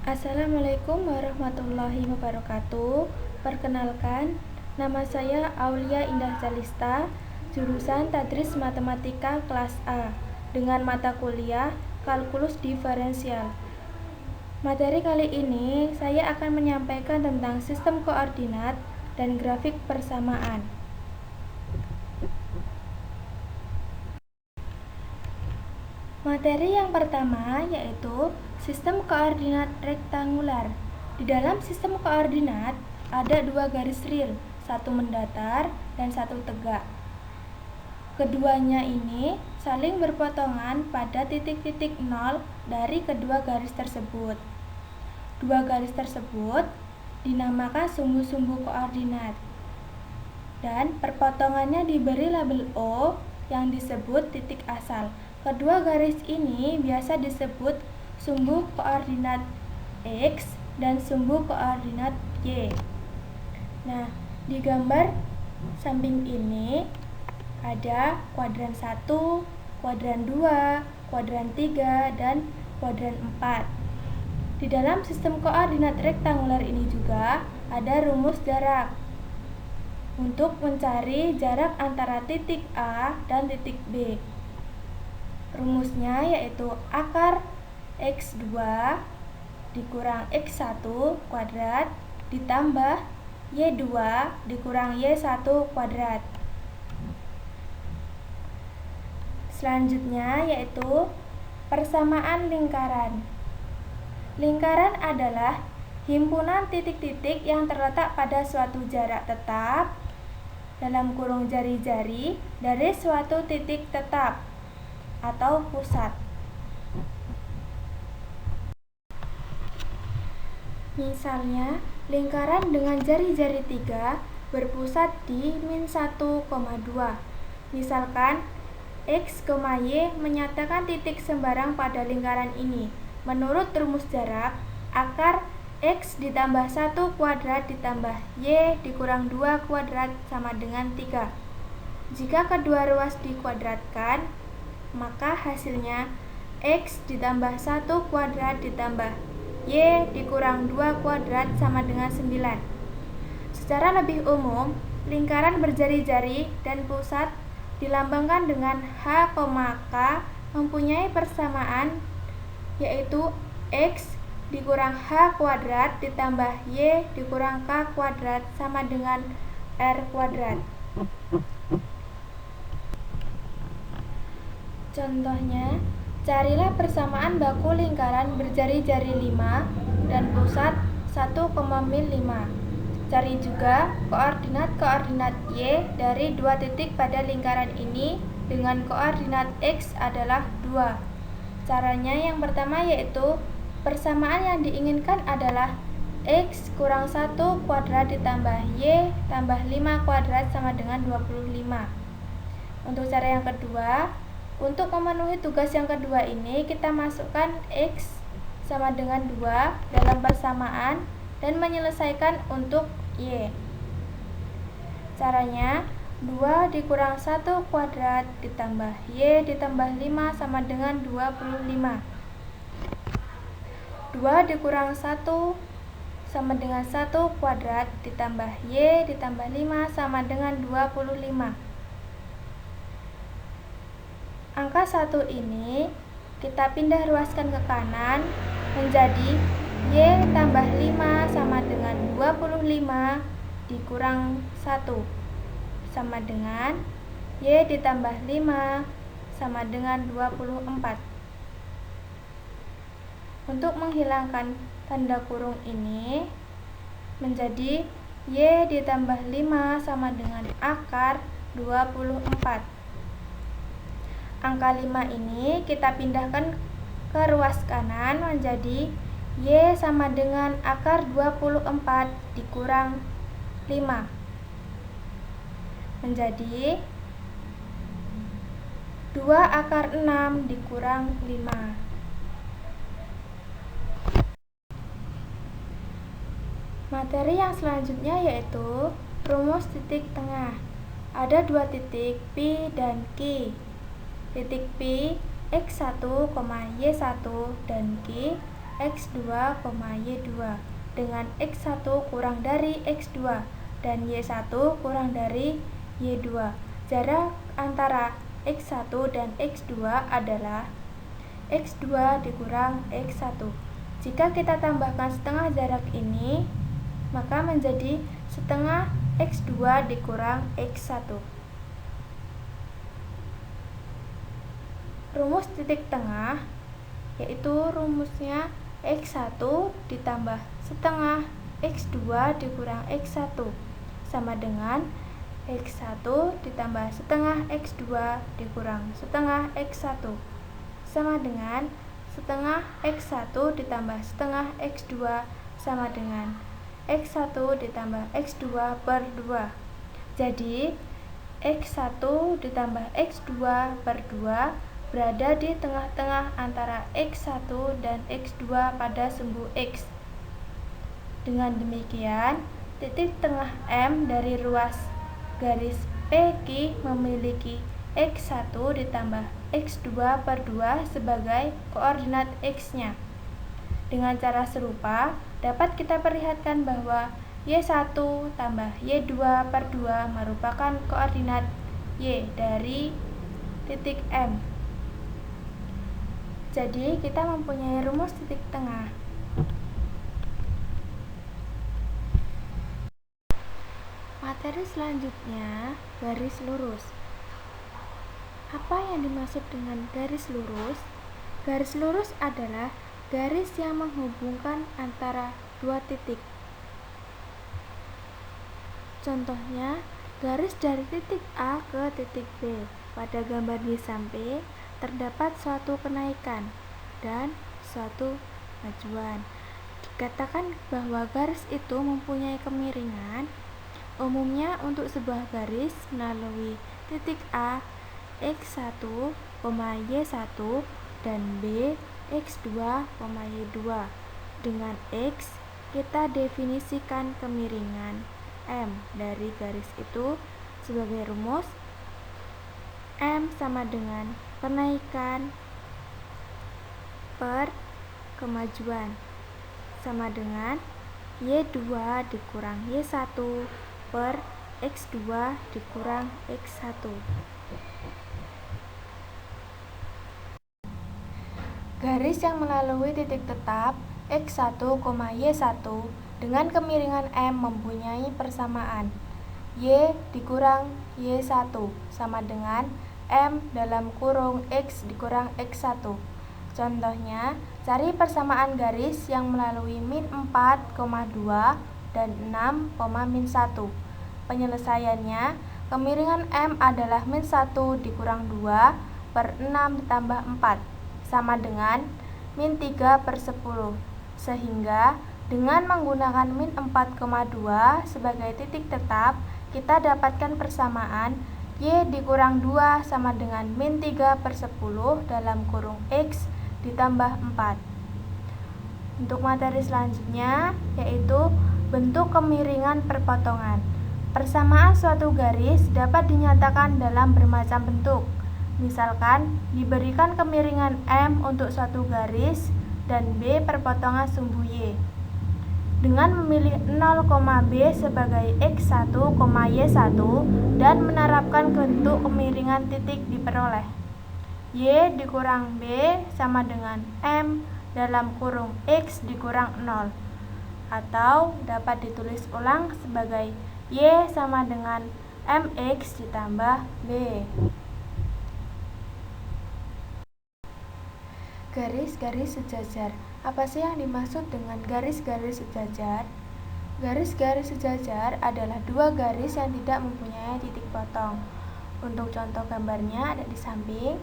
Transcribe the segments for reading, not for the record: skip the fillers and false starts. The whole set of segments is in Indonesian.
Assalamualaikum warahmatullahi wabarakatuh. Perkenalkan, nama saya Aulia Indah Calista, jurusan Tadris Matematika kelas A, dengan mata kuliah Kalkulus Diferensial. Materi kali ini saya akan menyampaikan tentang sistem koordinat dan grafik persamaan. Materi yang pertama yaitu sistem koordinat rektangular. Di dalam sistem koordinat ada dua garis real, satu mendatar dan satu tegak. Keduanya ini saling berpotongan pada titik-titik nol dari kedua garis tersebut. Dua garis tersebut dinamakan sumbu-sumbu koordinat. Dan perpotongannya diberi label O yang disebut titik asal. Kedua garis ini biasa disebut sumbu koordinat X dan sumbu koordinat Y. Nah, di gambar samping ini ada kuadran 1, kuadran 2, kuadran 3, dan kuadran 4. Di dalam sistem koordinat rektangular ini juga ada rumus jarak untuk mencari jarak antara titik A dan titik B. Rumusnya yaitu akar X2 dikurang X1 kuadrat ditambah Y2 dikurang Y1 kuadrat. Selanjutnya yaitu persamaan lingkaran. Lingkaran adalah himpunan titik-titik yang terletak pada suatu jarak tetap dalam kurung jari-jari dari suatu titik tetap atau pusat. Misalnya, lingkaran dengan jari-jari 3 berpusat di -1,2. Misalkan, X, Y menyatakan titik sembarang pada lingkaran ini. Menurut rumus jarak, akar X ditambah 1 kuadrat ditambah Y dikurang 2 kuadrat sama dengan 3. Jika kedua ruas dikuadratkan, maka hasilnya X ditambah 1 kuadrat ditambah Y dikurang 2 kuadrat sama dengan 9. Secara lebih umum, lingkaran berjari-jari dan pusat dilambangkan dengan H, K mempunyai persamaan yaitu X dikurang H kuadrat ditambah Y dikurang K kuadrat sama dengan R kuadrat. Contohnya, carilah persamaan baku lingkaran berjari-jari 5 dan pusat 1,5. Cari juga koordinat-koordinat Y dari dua titik pada lingkaran ini dengan koordinat X adalah 2. Caranya yang pertama yaitu persamaan yang diinginkan adalah X kurang 1 kuadrat ditambah Y tambah 5 kuadrat sama dengan 25. Untuk cara yang kedua, untuk memenuhi tugas yang kedua ini kita masukkan X sama dengan 2 dalam persamaan dan menyelesaikan untuk Y. Caranya 2 dikurang 1 kuadrat ditambah Y ditambah 5 sama dengan 25. 2 dikurang 1 sama dengan 1 kuadrat ditambah Y ditambah 5 sama dengan 25. Angka 1 ini kita pindah ruaskan ke kanan menjadi Y tambah 5 sama dengan 25 dikurang 1 sama dengan Y ditambah 5 sama dengan 24. Untuk menghilangkan tanda kurung ini menjadi Y ditambah 5 sama dengan akar 24. Angka 5 ini kita pindahkan ke ruas kanan menjadi Y sama dengan akar 24 dikurang 5 menjadi 2 akar 6 dikurang 5. Materi yang selanjutnya yaitu rumus titik tengah. Ada dua titik P dan Q. Titik P X1, Y1 dan Q X2, Y2 dengan X1 kurang dari X2 dan Y1 kurang dari Y2. Jarak antara X1 dan X2 adalah X2 dikurang X1. Jika kita tambahkan setengah jarak ini, maka menjadi setengah X2 dikurang X1. Rumus titik tengah yaitu rumusnya X1 ditambah setengah X2 dikurang X1 sama dengan X1 ditambah setengah X2 dikurang setengah X1 sama dengan setengah X1 ditambah setengah X2 sama dengan X1 ditambah X2 per 2. Jadi X1 ditambah X2 per 2 berada di tengah-tengah antara X1 dan X2 pada sumbu X. Dengan demikian, titik tengah M dari ruas garis PQ memiliki X1 ditambah X2 per 2 sebagai koordinat X-nya. Dengan cara serupa, dapat kita perlihatkan bahwa Y1 tambah Y2 per 2 merupakan koordinat Y dari titik M. Jadi, kita mempunyai rumus titik tengah. Materi selanjutnya, garis lurus. Apa yang dimaksud dengan garis lurus? Garis lurus adalah garis yang menghubungkan antara dua titik. Contohnya, garis dari titik A ke titik B. Pada gambar di samping, terdapat suatu kenaikan dan suatu kemajuan. Dikatakan bahwa garis itu mempunyai kemiringan. Umumnya untuk sebuah garis melalui titik A X1, Y1 dan B X2, Y2. Dengan X kita definisikan kemiringan M dari garis itu sebagai rumus M sama dengan kenaikan per kemajuan sama dengan Y2 dikurang Y1 per X2 dikurang X1. Garis yang melalui titik tetap X1, Y1 dengan kemiringan M mempunyai persamaan Y dikurang Y1 sama dengan M dalam kurung X dikurang X1. Contohnya, cari persamaan garis yang melalui min 4, 2 dan 6, min 1. Penyelesaiannya, kemiringan M adalah min 1 dikurang 2 per 6 ditambah 4 sama dengan min 3 per 10. Sehingga dengan menggunakan min 4,2 sebagai titik tetap, kita dapatkan persamaan Y dikurang 2 sama dengan min 3 per 10 dalam kurung X ditambah 4. Untuk materi selanjutnya yaitu bentuk kemiringan perpotongan. Persamaan suatu garis dapat dinyatakan dalam bermacam bentuk. Misalkan diberikan kemiringan M untuk suatu garis dan B perpotongan sumbu Y. Dengan memilih 0, B sebagai X1, Y1 dan menerapkan bentuk kemiringan titik diperoleh Y dikurang B sama dengan M dalam kurung X dikurang 0, atau dapat ditulis ulang sebagai Y sama dengan MX ditambah B. Garis-garis sejajar. Apa sih yang dimaksud dengan garis-garis sejajar? Garis-garis sejajar adalah dua garis yang tidak mempunyai titik potong. Untuk contoh gambarnya ada di samping.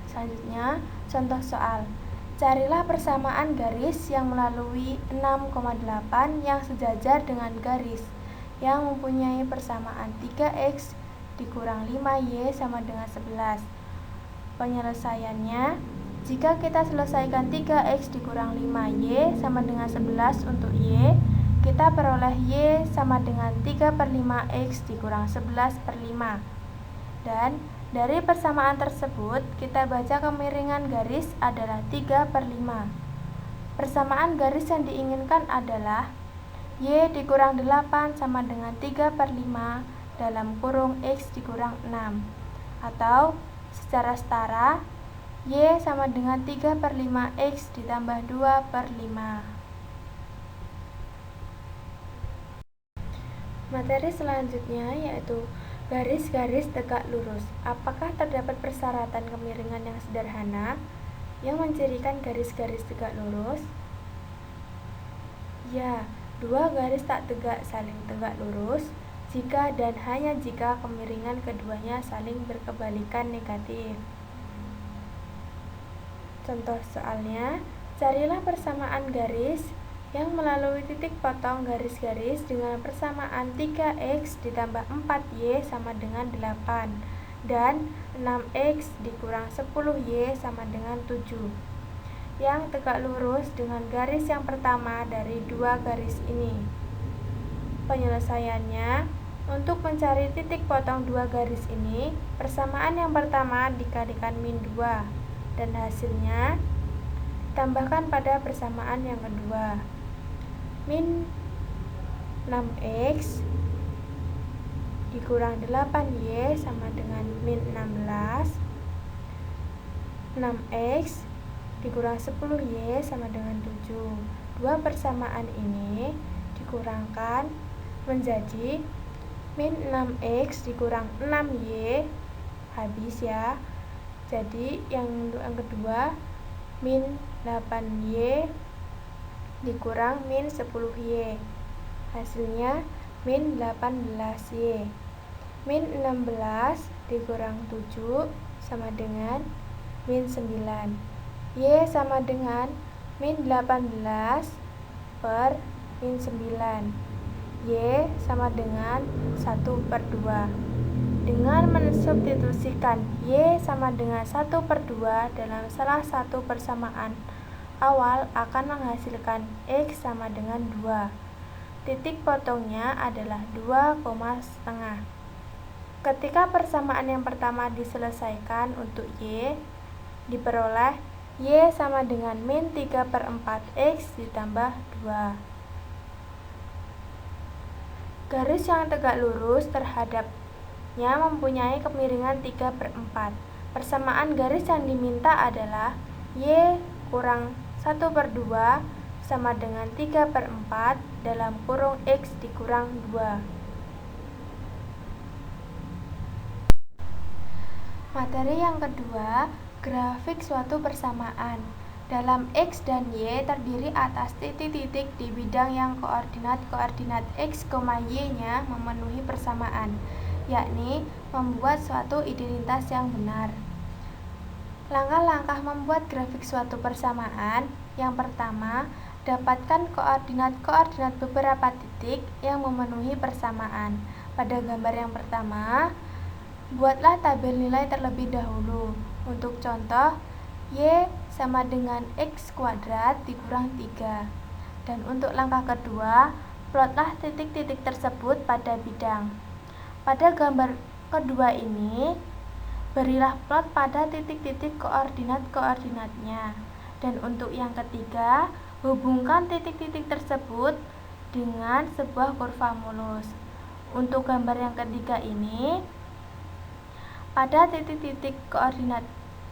Selanjutnya, contoh soal. Carilah persamaan garis yang melalui 6,8 yang sejajar dengan garis yang mempunyai persamaan 3X dikurang 5Y sama dengan 11. Penyelesaiannya, jika kita selesaikan 3X dikurang 5Y sama dengan 11 untuk Y, kita peroleh Y sama dengan 3 per 5X dikurang 11 per 5. Dan dari persamaan tersebut, kita baca kemiringan garis adalah 3 per 5. Persamaan garis yang diinginkan adalah Y dikurang 8 sama dengan 3/5 dalam kurung X dikurang 6. Atau secara setara, Y sama dengan 3/5 X ditambah 2/5. Materi selanjutnya yaitu garis-garis tegak lurus. Apakah terdapat persyaratan kemiringan yang sederhana yang mencirikan garis-garis tegak lurus? Ya, dua garis tak tegak saling tegak lurus jika dan hanya jika kemiringan keduanya saling berkebalikan negatif. Contoh soalnya, carilah persamaan garis yang melalui titik potong garis-garis dengan persamaan 3x ditambah 4y sama dengan 8 dan 6x dikurang 10y sama dengan 7 yang tegak lurus dengan garis yang pertama dari dua garis ini. Penyelesaiannya, untuk mencari titik potong dua garis ini, persamaan yang pertama dikalikan min 2 dan hasilnya tambahkan pada persamaan yang kedua. Min 6x dikurang 8y sama dengan min 16. 6x dikurang 10y sama dengan 7. Dua persamaan ini dikurangkan menjadi min 6x dikurang 6y, habis ya. Jadi yang kedua min 8y dikurang min 10y, hasilnya min 18y. Min 16 dikurang 7 sama dengan min 9. Y sama dengan min 18 per min 9. Y sama dengan 1/2. Dengan mensubstitusikan Y sama dengan 1/2 dalam salah satu persamaan awal akan menghasilkan X sama dengan 2. Titik potongnya adalah 2,5. Ketika persamaan yang pertama diselesaikan untuk Y, diperoleh Y sama dengan min 3/4 X ditambah 2. Garis yang tegak lurus terhadapnya mempunyai kemiringan 3/4. Persamaan garis yang diminta adalah Y kurang 1/2 sama dengan 3/4 dalam kurung X dikurang 2. Materi yang kedua, grafik suatu persamaan. Dalam X dan Y terdiri atas titik-titik di bidang yang koordinat X, Y-nya memenuhi persamaan, yakni membuat suatu identitas yang benar. Langkah-langkah membuat grafik suatu persamaan. Yang pertama, dapatkan koordinat beberapa titik yang memenuhi persamaan. Pada gambar yang pertama, buatlah tabel nilai terlebih dahulu. Untuk contoh, Y sama dengan X kuadrat dikurang 3. Dan untuk langkah kedua, plotlah titik-titik tersebut pada bidang. Pada gambar kedua ini, berilah plot pada titik-titik koordinatnya. Dan untuk yang ketiga, hubungkan titik-titik tersebut dengan sebuah kurva mulus. Untuk gambar yang ketiga ini, pada titik-titik koordinat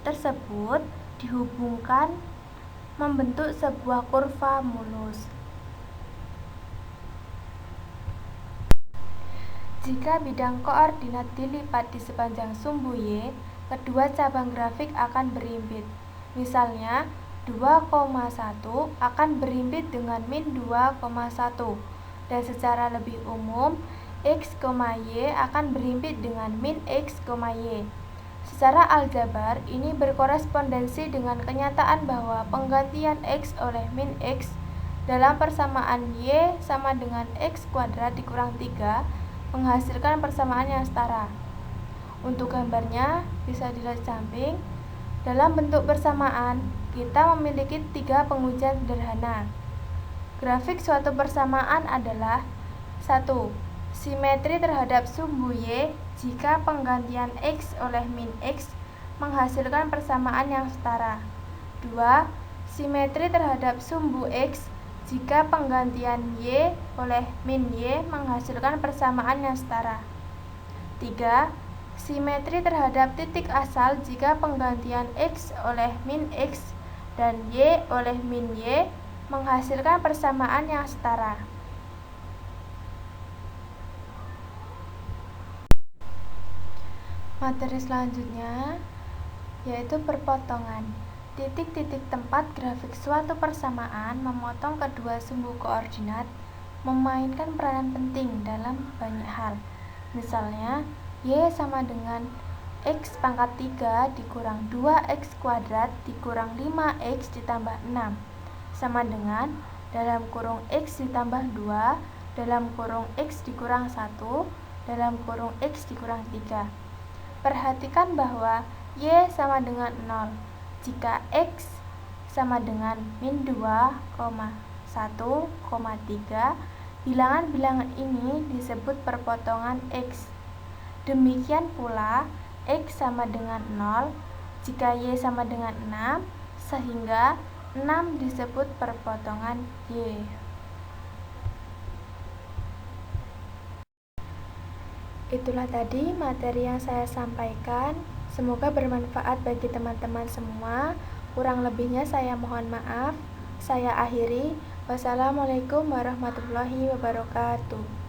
tersebut dihubungkan membentuk sebuah kurva mulus. Jika bidang koordinat dilipat di sepanjang sumbu Y, kedua cabang grafik akan berimpit. Misalnya, 2,1 akan berimpit dengan min 2,1. Dan secara lebih umum, X, Y akan berimpit dengan min X, Y. Secara aljabar, ini berkorespondensi dengan kenyataan bahwa penggantian X oleh min X dalam persamaan Y sama dengan X kuadrat dikurang 3 menghasilkan persamaan yang setara. Untuk gambarnya bisa dilihat samping. Dalam bentuk persamaan, kita memiliki 3 pengujian sederhana. Grafik suatu persamaan adalah 1. Simetri terhadap sumbu Y jika penggantian X oleh min X menghasilkan persamaan yang setara. 2. Simetri terhadap sumbu X jika penggantian Y oleh min Y menghasilkan persamaan yang setara. 3. Simetri terhadap titik asal jika penggantian X oleh min X dan Y oleh min Y menghasilkan persamaan yang setara. Materi selanjutnya yaitu perpotongan. Titik-titik tempat grafik suatu persamaan memotong kedua sumbu koordinat memainkan peranan penting dalam banyak hal. Misalnya, Y sama dengan X pangkat 3 dikurang 2X kuadrat dikurang 5X ditambah 6 sama dengan dalam kurung X ditambah 2 dalam kurung X dikurang 1 dalam kurung X dikurang 3. Perhatikan bahwa Y sama dengan 0 jika X sama dengan min 2, 1, 3. Bilangan-bilangan ini disebut perpotongan X. Demikian pula X sama dengan 0 jika Y sama dengan 6 sehingga 6 disebut perpotongan Y. Itulah tadi materi yang saya sampaikan. Semoga bermanfaat bagi teman-teman semua. Kurang lebihnya saya mohon maaf. Saya akhiri. Wassalamualaikum warahmatullahi wabarakatuh.